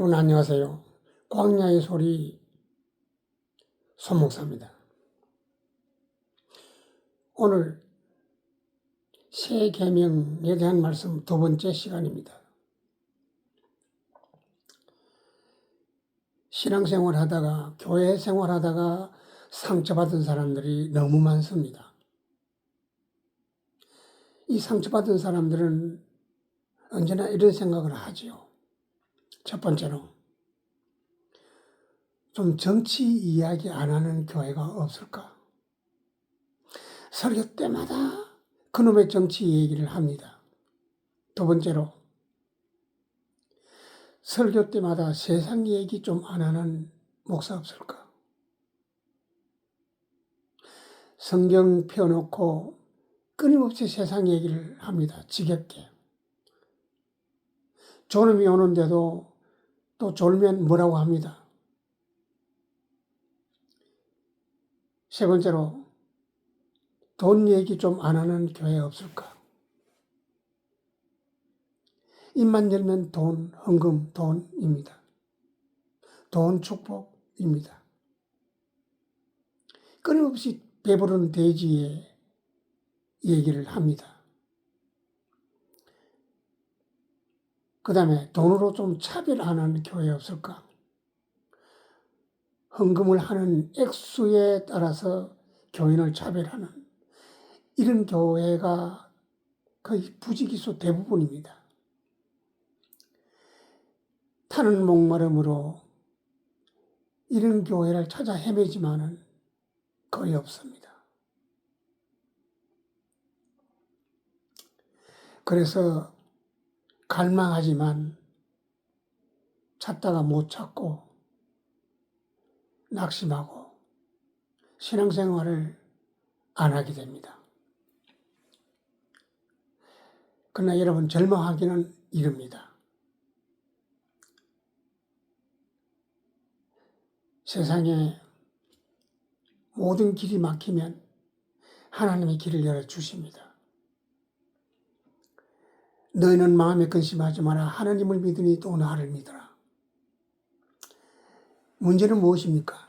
여러분 안녕하세요. 광야의 소리 손목사입니다. 오늘 새 계명에 대한 말씀 두 번째 시간입니다. 신앙생활 하다가 교회 생활하다가 상처받은 사람들이 너무 많습니다. 이 상처받은 사람들은 언제나 이런 생각을 하지요. 첫 번째로 좀 정치 이야기 안 하는 교회가 없을까? 설교 때마다 그놈의 정치 얘기를 합니다. 두 번째로 설교 때마다 세상 얘기 좀 안 하는 목사 없을까? 성경 펴놓고 끊임없이 세상 얘기를 합니다. 지겹게. 졸음이 오는데도 또 졸면 뭐라고 합니다. 세 번째로 돈 얘기 좀 안 하는 교회 없을까? 입만 열면 돈, 헌금, 돈입니다. 돈 축복입니다. 끊임없이 배부른 돼지의 얘기를 합니다. 그 다음에 돈으로 좀 차별 안 하는 교회 없을까? 헌금을 하는 액수에 따라서 교인을 차별하는 이런 교회가 거의 부지기수 대부분입니다. 타는 목마름으로 이런 교회를 찾아 헤매지만은 거의 없습니다. 그래서 갈망하지만 찾다가 못 찾고 낙심하고 신앙생활을 안 하게 됩니다. 그러나 여러분 절망하기는 이릅니다. 세상에 모든 길이 막히면 하나님의 길을 열어주십니다. 너희는 마음에 근심하지 마라. 하나님을 믿으니 또 나를 믿어라. 문제는 무엇입니까?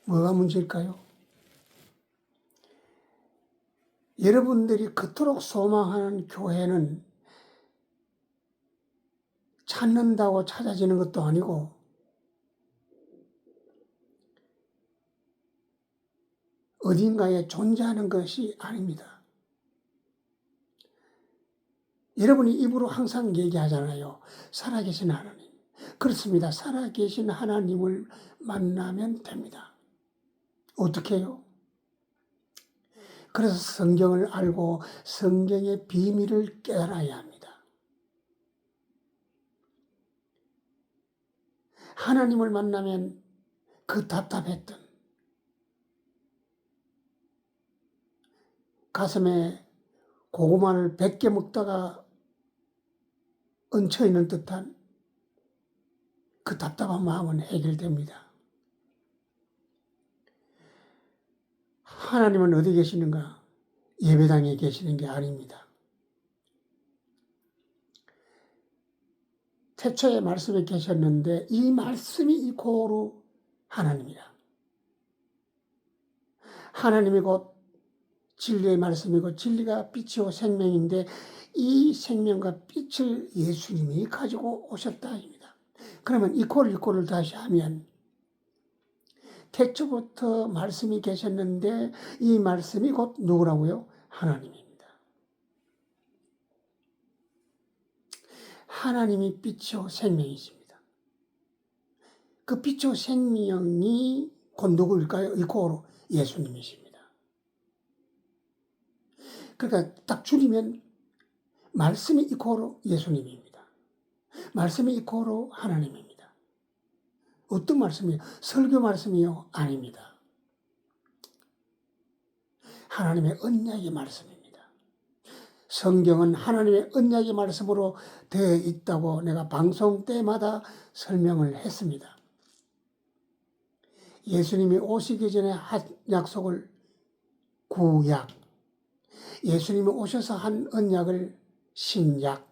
뭐가 문제일까요? 여러분들이 그토록 소망하는 교회는 찾는다고 찾아지는 것도 아니고 어딘가에 존재하는 것이 아닙니다. 여러분이 입으로 항상 얘기하잖아요. 살아계신 하나님. 그렇습니다. 살아계신 하나님을 만나면 됩니다. 어떻게 해요? 그래서 성경을 알고 성경의 비밀을 깨달아야 합니다. 하나님을 만나면 그 답답했던 가슴에 고구마를 100개 먹다가 얹혀있는 듯한 그 답답한 마음은 해결됩니다. 하나님은 어디 계시는가? 예배당에 계시는 게 아닙니다. 태초에 말씀에 계셨는데 이 말씀이 이코로 하나님이라. 하나님이 곧 진리의 말씀이고 진리가 빛이요 생명인데 이 생명과 빛을 예수님이 가지고 오셨다입니다. 그러면 이코를 다시 하면 태초부터 말씀이 계셨는데 이 말씀이 곧 누구라고요? 하나님입니다. 하나님이 빛이요 생명이십니다. 그 빛이요 생명이 곧 누구일까요? 이코로 예수님이십니다. 그러니까 딱 줄이면 말씀이 이코로 예수님입니다. 말씀이 이코로 하나님입니다. 어떤 말씀이에요? 설교 말씀이요? 아닙니다. 하나님의 언약의 말씀입니다. 성경은 하나님의 언약의 말씀으로 되어 있다고 내가 방송 때마다 설명을 했습니다. 예수님이 오시기 전에 한 약속을 구약, 예수님이 오셔서 한 언약을 신약,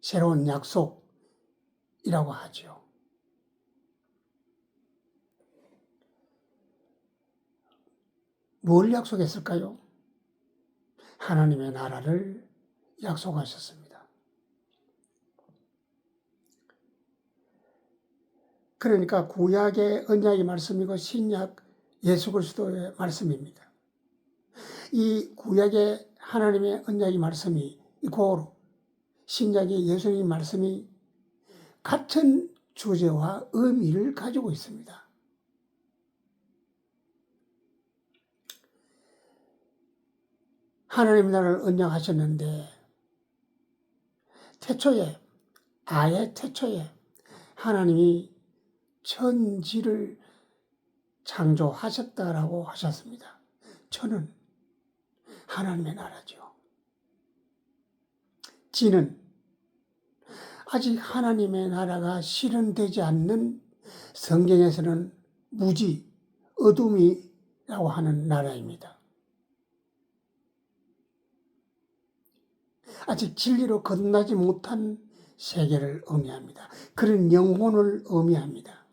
새로운 약속이라고 하죠. 뭘 약속했을까요? 하나님의 나라를 약속하셨습니다. 그러니까 구약의 언약의 말씀이고 신약 예수 그리스도의 말씀입니다. 이 구약의 하나님의 언약의 말씀이 고 신약의 예수님의 말씀이 같은 주제와 의미를 가지고 있습니다. 하나님 나라를 언약하셨는데 아예 태초에 하나님이 천지를 창조하셨다라고 하셨습니다. 천은 하나님의 나라죠. 지는 아직 하나님의 나라가 실현되지 않는 성경에서는 무지, 어둠이라고 하는 나라입니다. 아직 진리로 거듭나지 못한 세계를 의미합니다. 그런 영혼을 의미합니다.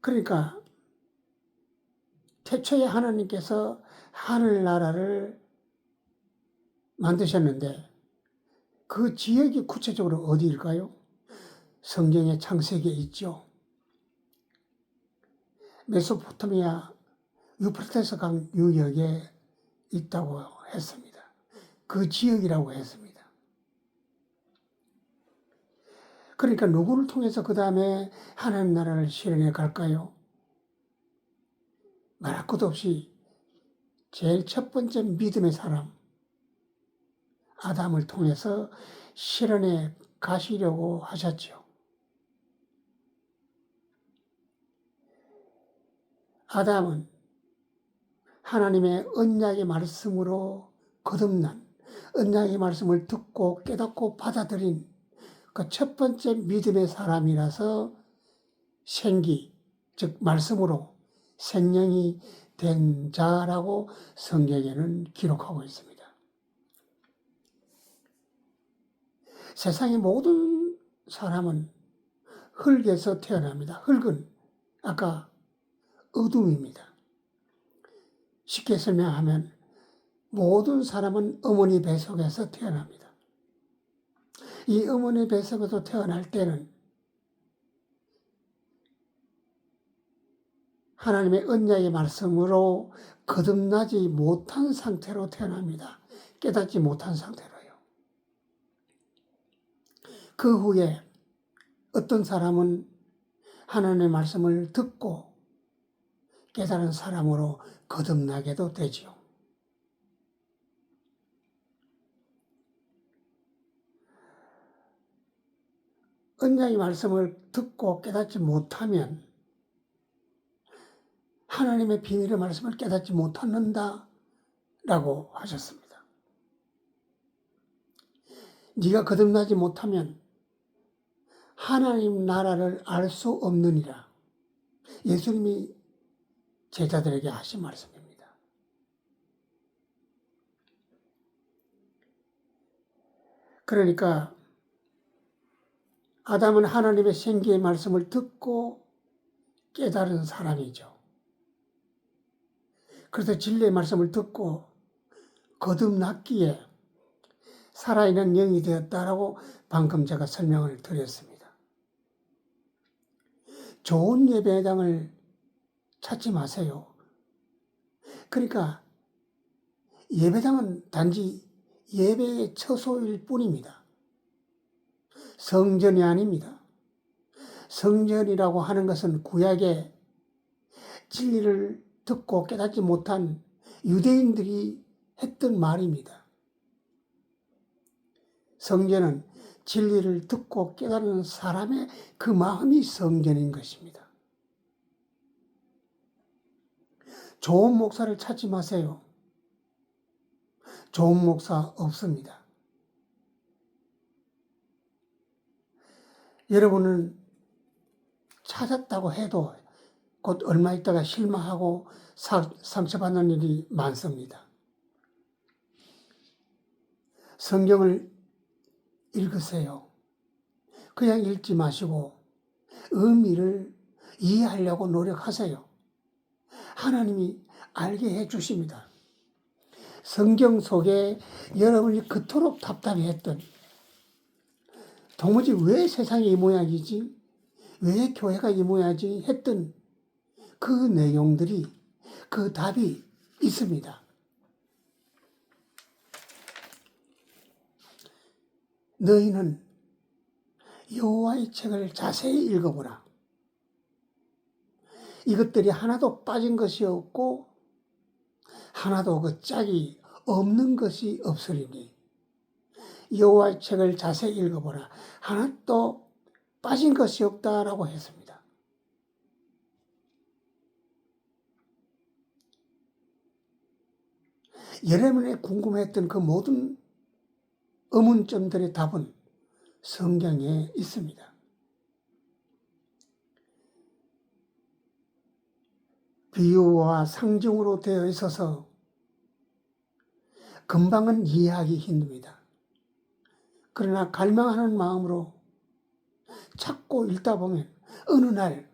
그러니까 태초에 하나님께서 하늘나라를 만드셨는데 그 지역이 구체적으로 어디일까요? 성경의 창세기에 있죠. 메소포타미아 유프라테스 강 유역에 있다고 했습니다. 그 지역이라고 했습니다. 그러니까 누구를 통해서 그 다음에 하나님 나라를 실현해 갈까요? 말할 것도 없이 제일 첫 번째 믿음의 사람 아담을 통해서 실현해 가시려고 하셨죠. 아담은 하나님의 언약의 말씀으로 거듭난 언약의 말씀을 듣고 깨닫고 받아들인 그 첫 번째 믿음의 사람이라서 생기, 즉 말씀으로 생명이 된 자라고 성경에는 기록하고 있습니다. 세상의 모든 사람은 흙에서 태어납니다. 흙은 아까 어둠입니다. 쉽게 설명하면 모든 사람은 어머니 뱃속에서 태어납니다. 이 어머니 뱃속에서 태어날 때는 하나님의 언약의 말씀으로 거듭나지 못한 상태로 태어납니다. 깨닫지 못한 상태로요. 그 후에 어떤 사람은 하나님의 말씀을 듣고 깨달은 사람으로 거듭나게도 되지요. 언약의 말씀을 듣고 깨닫지 못하면 하나님의 비밀의 말씀을 깨닫지 못한다라고 하셨습니다. 네가 거듭나지 못하면 하나님 나라를 알 수 없느니라. 예수님이 제자들에게 하신 말씀입니다. 그러니까 아담은 하나님의 생기의 말씀을 듣고 깨달은 사람이죠. 그래서 진리의 말씀을 듣고 거듭났기에 살아있는 영이 되었다라고 방금 제가 설명을 드렸습니다. 좋은 예배당을 찾지 마세요. 그러니까 예배당은 단지 예배의 처소일 뿐입니다. 성전이 아닙니다. 성전이라고 하는 것은 구약의 진리를 듣고 깨닫지 못한 유대인들이 했던 말입니다. 성전은 진리를 듣고 깨달은 사람의 그 마음이 성전인 것입니다. 좋은 목사를 찾지 마세요. 좋은 목사 없습니다. 여러분은 찾았다고 해도 곧 얼마 있다가 실망하고 상처받는 일이 많습니다. 성경을 읽으세요. 그냥 읽지 마시고 의미를 이해하려고 노력하세요. 하나님이 알게 해 주십니다. 성경 속에 여러분이 그토록 답답해했던, 도무지 왜 세상이 이 모양이지? 왜 교회가 이 모양이지? 했던 그 내용들이, 그 답이 있습니다. 너희는 여호와의 책을 자세히 읽어보라. 이것들이 하나도 빠진 것이 없고 하나도 그 짝이 없는 것이 없으리니 여호와의 책을 자세히 읽어보라. 하나도 빠진 것이 없다라고 했습니다. 여러분의 궁금했던 그 모든 의문점들의 답은 성경에 있습니다. 비유와 상징으로 되어 있어서 금방은 이해하기 힘듭니다. 그러나 갈망하는 마음으로 찾고 읽다 보면 어느 날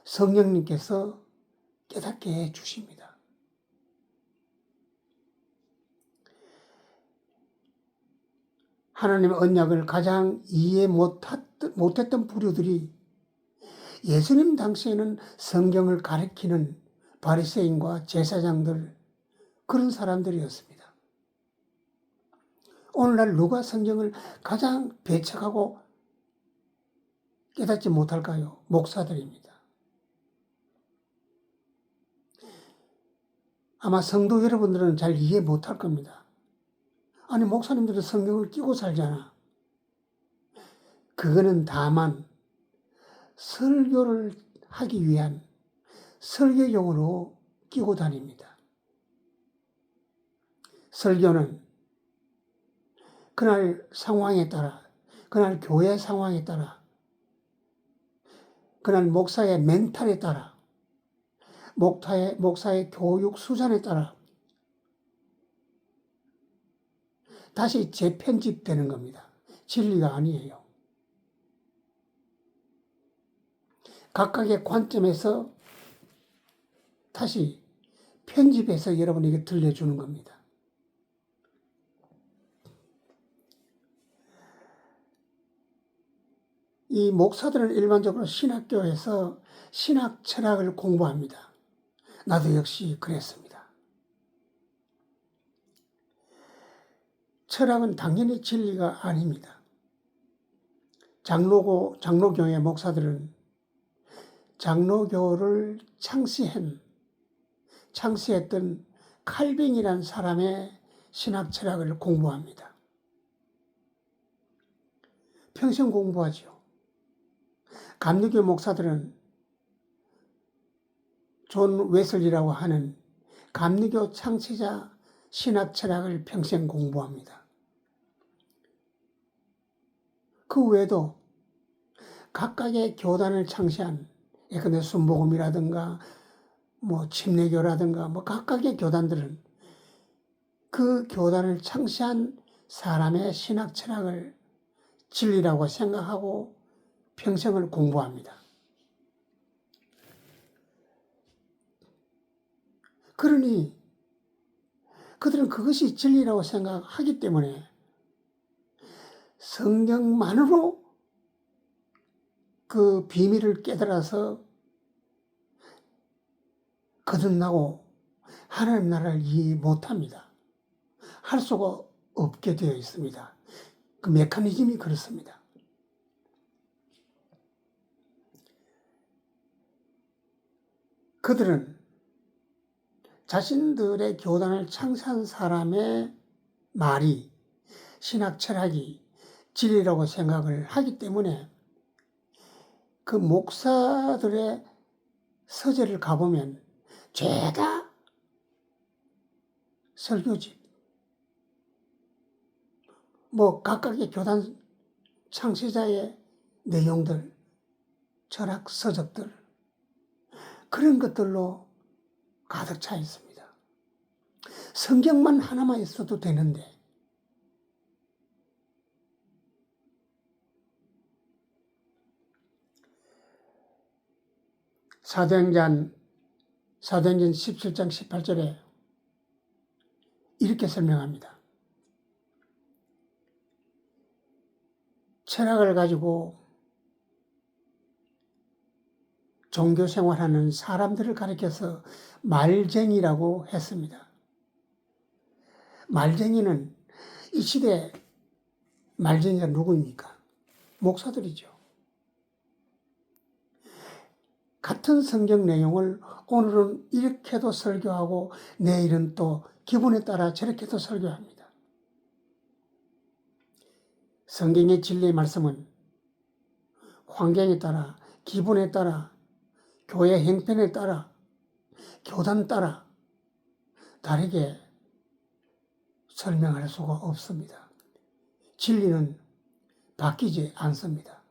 성령님께서 깨닫게 해 주십니다. 하나님의 언약을 가장 이해 못했던 부류들이 예수님 당시에는 성경을 가리키는 바리새인과 제사장들, 그런 사람들이었습니다. 오늘날 누가 성경을 가장 배척하고 깨닫지 못할까요? 목사들입니다. 아마 성도 여러분들은 잘 이해 못할 겁니다. 아니, 목사님들은 성경을 끼고 살잖아. 그거는 다만 설교를 하기 위한 설교용으로 끼고 다닙니다. 설교는 그날 상황에 따라, 그날 교회 상황에 따라, 그날 목사의 멘탈에 따라, 목사의 교육 수준에 따라 다시 재편집되는 겁니다. 진리가 아니에요. 각각의 관점에서 다시 편집해서 여러분에게 들려주는 겁니다. 이 목사들은 일반적으로 신학교에서 신학 철학을 공부합니다. 나도 역시 그랬습니다. 철학은 당연히 진리가 아닙니다. 장로교회 목사들은 장로교를 창시했던 칼빈이라는 사람의 신학 철학을 공부합니다. 평생 공부하죠. 감리교 목사들은 존 웨슬리라고 하는 감리교 창시자 신학 철학을 평생 공부합니다. 그 외에도 각각의 교단을 창시한, 예컨대 순복음이라든가 침례교라든가 각각의 교단들은 그 교단을 창시한 사람의 신학 철학을 진리라고 생각하고 평생을 공부합니다. 그러니 그들은 그것이 진리라고 생각하기 때문에 성경만으로 그 비밀을 깨달아서 거듭나고 하나님 나라를 이해 못합니다. 할 수가 없게 되어 있습니다. 그 메커니즘이 그렇습니다. 그들은 자신들의 교단을 창시한 사람의 말이, 신학 철학이 진리라고 생각을 하기 때문에 그 목사들의 서재를 가보면 죄다 설교집, 각각의 교단 창시자의 내용들, 철학 서적들, 그런 것들로 가득 차 있습니다. 성경만 하나만 있어도 되는데 사도행전 17장 18절에 이렇게 설명합니다. 철학을 가지고 종교 생활하는 사람들을 가리켜서 말쟁이라고 했습니다. 말쟁이는 이 시대 말쟁이가 누구입니까? 목사들이죠. 같은 성경 내용을 오늘은 이렇게도 설교하고 내일은 또 기분에 따라 저렇게도 설교합니다. 성경의 진리의 말씀은 환경에 따라, 기분에 따라, 교회 행편에 따라, 교단 따라 다르게 설명할 수가 없습니다. 진리는 바뀌지 않습니다.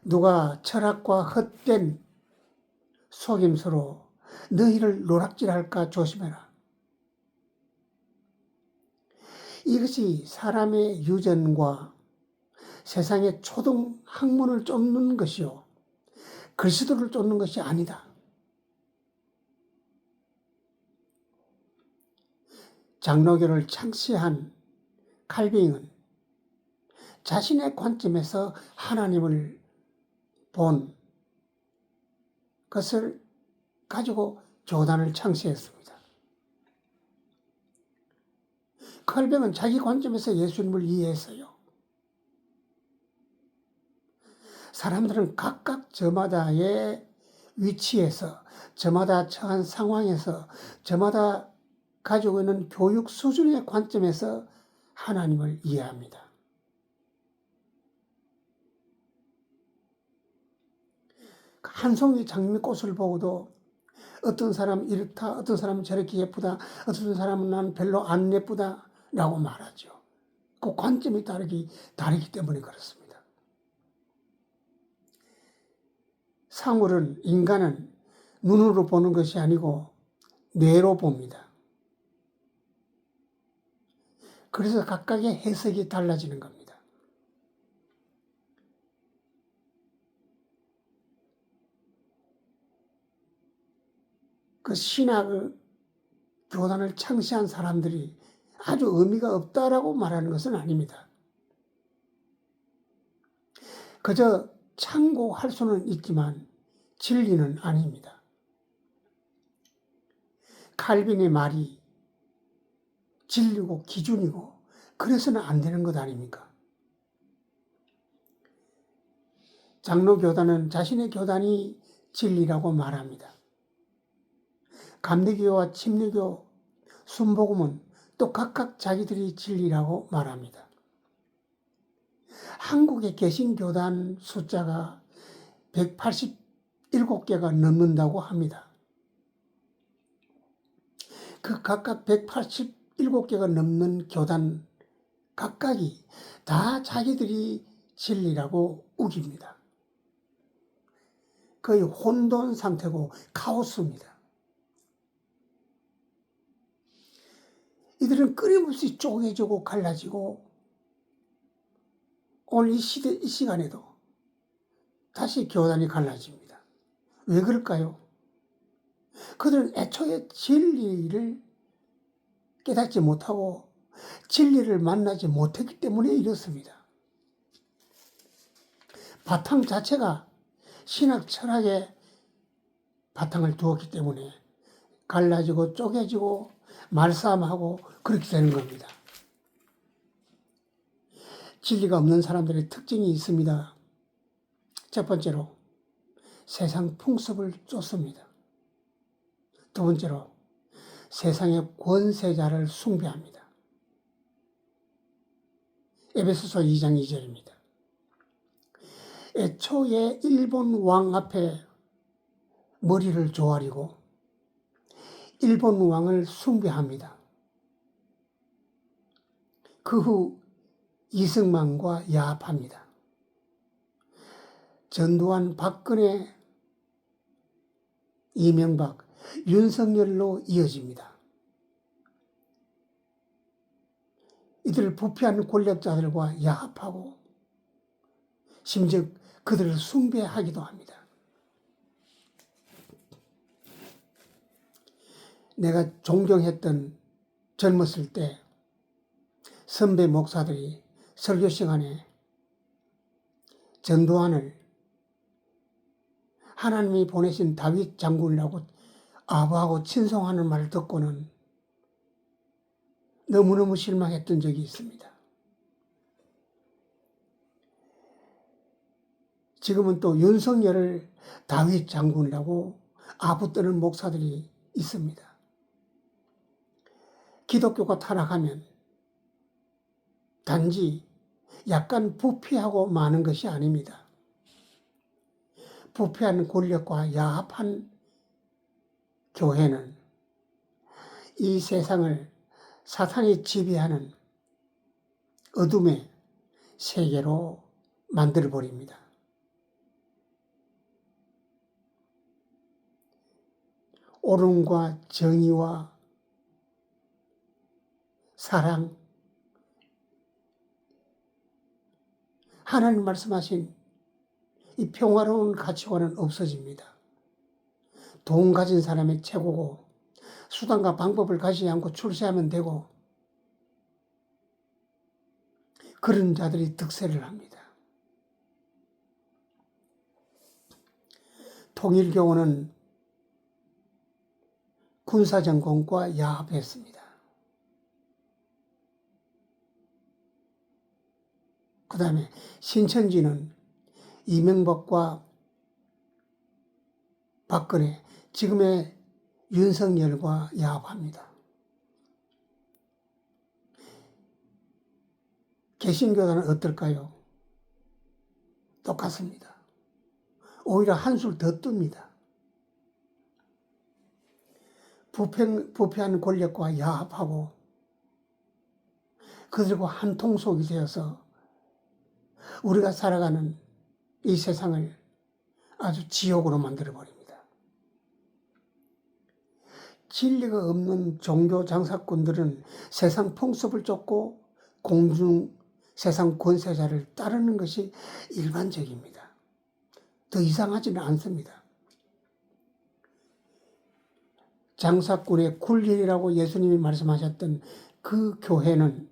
누가 철학과 헛된 속임수로 너희를 노락질할까 조심해라. 이것이 사람의 유전과 세상의 초등 학문을 쫓는 것이요, 그리스도를 쫓는 것이 아니다. 장로교를 창시한 칼뱅은 자신의 관점에서 하나님을 본 것을 가지고 교단을 창시했습니다. 칼뱅은 자기 관점에서 예수님을 이해했어요. 사람들은 각각 저마다의 위치에서, 저마다 처한 상황에서, 저마다 가지고 있는 교육 수준의 관점에서 하나님을 이해합니다. 한 송이 장미꽃을 보고도 어떤 사람은 이렇다, 어떤 사람은 저렇게 예쁘다, 어떤 사람은 난 별로 안 예쁘다 라고 말하죠. 그 관점이 다르기 때문에 그렇습니다. 사물은, 인간은 눈으로 보는 것이 아니고 뇌로 봅니다. 그래서 각각의 해석이 달라지는 겁니다. 그 신학을, 교단을 창시한 사람들이 아주 의미가 없다라고 말하는 것은 아닙니다. 그저 참고할 수는 있지만 진리는 아닙니다. 칼빈의 말이 진리고 기준이고 그래서는 안 되는 것 아닙니까? 장로교단은 자신의 교단이 진리라고 말합니다. 감리교와 침례교, 순복음은 또 각각 자기들이 진리라고 말합니다. 한국의 개신교단 숫자가 187개가 넘는다고 합니다. 그 각각 187개가 넘는 교단 각각이 다 자기들이 진리라고 우깁니다. 거의 혼돈 상태고 카오스입니다. 이들은 끊임없이 쪼개지고 갈라지고 오늘 이 시간에도 다시 교단이 갈라집니다. 왜 그럴까요? 그들은 애초에 진리를 깨닫지 못하고 진리를 만나지 못했기 때문에 이렇습니다. 바탕 자체가 신학 철학의 바탕을 두었기 때문에 갈라지고 쪼개지고 말싸움하고 그렇게 되는 겁니다. 진리가 없는 사람들의 특징이 있습니다. 첫 번째로 세상 풍습을 쫓습니다. 두 번째로 세상의 권세자를 숭배합니다. 에베소서 2장 2절입니다. 애초에 일본 왕 앞에 머리를 조아리고 일본 왕을 숭배합니다. 그 후 이승만과 야합합니다. 전두환, 박근혜, 이명박, 윤석열로 이어집니다. 이들을 부패한 권력자들과 야합하고 심지어 그들을 숭배하기도 합니다. 내가 존경했던 젊었을 때 선배 목사들이 설교 시간에 전도안을 하나님이 보내신 다윗 장군이라고 아부하고 친송하는 말을 듣고는 너무너무 실망했던 적이 있습니다. 지금은 또 윤석열을 다윗 장군이라고 아부떠는 목사들이 있습니다. 기독교가 타락하면 단지 약간 부패하고 마는 것이 아닙니다. 부패한 권력과 야합한 교회는 이 세상을 사탄이 지배하는 어둠의 세계로 만들어버립니다. 옳음과 정의와 사랑, 하나님 말씀하신 이 평화로운 가치관은 없어집니다. 돈 가진 사람이 최고고 수단과 방법을 가지지 않고 출세하면 되고 그런 자들이 득세를 합니다. 통일교원은 군사정권과 야합했습니다. 그 다음에 신천지는 이명박과 박근혜, 지금의 윤석열과 야합합니다. 개신교단은 어떨까요? 똑같습니다. 오히려 한술 더 뜹니다. 부패한 권력과 야합하고 그들과 한 통속이 되어서 우리가 살아가는 이 세상을 아주 지옥으로 만들어버립니다. 진리가 없는 종교 장사꾼들은 세상 풍습을 쫓고 공중 세상 권세자를 따르는 것이 일반적입니다. 더 이상하지는 않습니다. 장사꾼의 굴일이라고 예수님이 말씀하셨던 그 교회는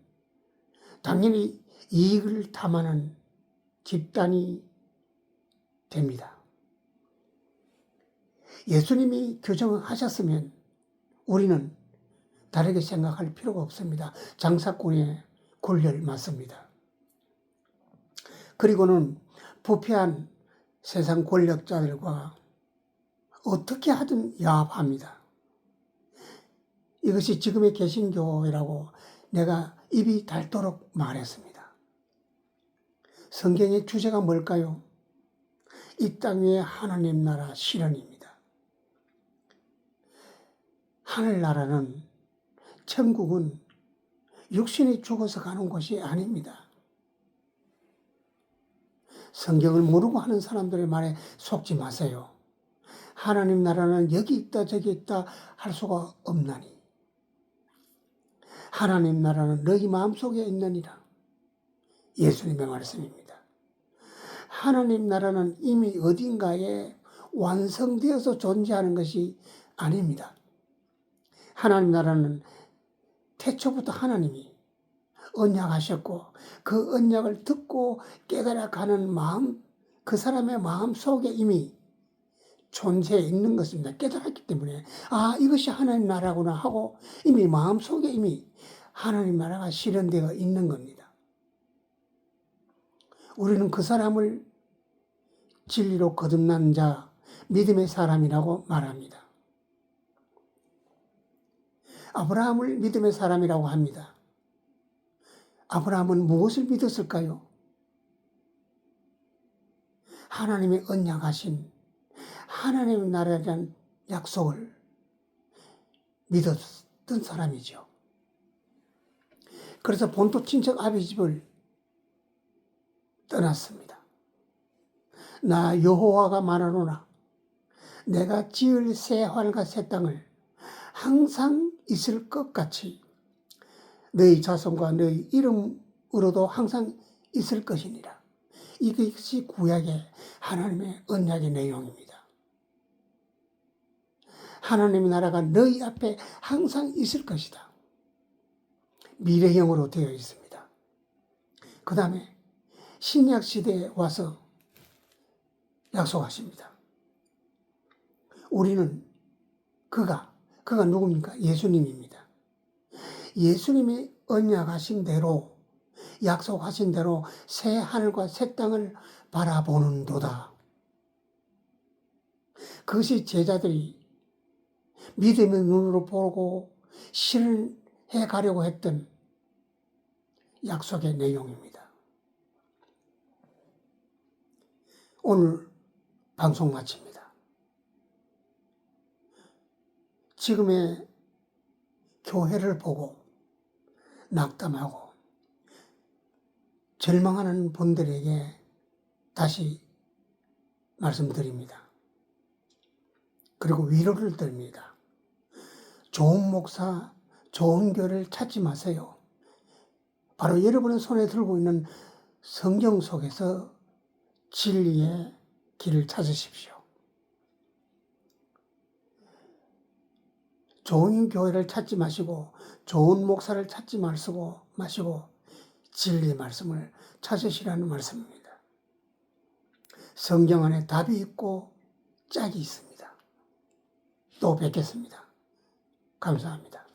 당연히 이익을 탐하는 집단이 됩니다. 예수님이 규정하셨으면 우리는 다르게 생각할 필요가 없습니다. 장사꾼의 굴열 맞습니다. 그리고는 부패한 세상 권력자들과 어떻게 하든 야합합니다. 이것이 지금의 개신교회라고 내가 입이 닳도록 말했습니다. 성경의 주제가 뭘까요? 이 땅 위에 하나님 나라 실현입니다. 하늘나라는, 천국은 육신이 죽어서 가는 곳이 아닙니다. 성경을 모르고 하는 사람들의 말에 속지 마세요. 하나님 나라는 여기 있다 저기 있다 할 수가 없나니 하나님 나라는 너희 마음속에 있느니라. 예수님의 말씀입니다. 하나님 나라는 이미 어딘가에 완성되어서 존재하는 것이 아닙니다. 하나님 나라는 태초부터 하나님이 언약하셨고 그 언약을 듣고 깨달아가는 마음, 그 사람의 마음 속에 이미 존재해 있는 것입니다. 깨달았기 때문에 이것이 하나님 나라구나 하고 이미 마음속에 이미 하나님 나라가 실현되어 있는 겁니다. 우리는 그 사람을 진리로 거듭난 자, 믿음의 사람이라고 말합니다. 아브라함을 믿음의 사람이라고 합니다. 아브라함은 무엇을 믿었을까요? 하나님의 언약하신 하나님의 나라에 대한 약속을 믿었던 사람이죠. 그래서 본토 친척 아비 집을 떠났습니다. 나 여호와가 말하노라. 내가 지을 새 하늘과 새 땅을 항상 있을 것 같이 너희 자손과 너희 이름으로도 항상 있을 것이니라. 이것이 구약의 하나님의 언약의 내용입니다. 하나님의 나라가 너희 앞에 항상 있을 것이다. 미래형으로 되어 있습니다. 그 다음에 신약 시대에 와서 약속하십니다. 우리는 그가 누굽니까? 예수님입니다. 예수님이 언약하신 대로, 약속하신 대로 새 하늘과 새 땅을 바라보는도다. 그것이 제자들이 믿음의 눈으로 보고 실현해 가려고 했던 약속의 내용입니다. 오늘 방송 마칩니다. 지금의 교회를 보고 낙담하고 절망하는 분들에게 다시 말씀드립니다. 그리고 위로를 드립니다. 좋은 목사, 좋은 교회를 찾지 마세요. 바로 여러분의 손에 들고 있는 성경 속에서 진리의 길을 찾으십시오. 좋은 교회를 찾지 마시고 좋은 목사를 찾지 마시고 진리의 말씀을 찾으시라는 말씀입니다. 성경 안에 답이 있고 짝이 있습니다. 또 뵙겠습니다. 감사합니다.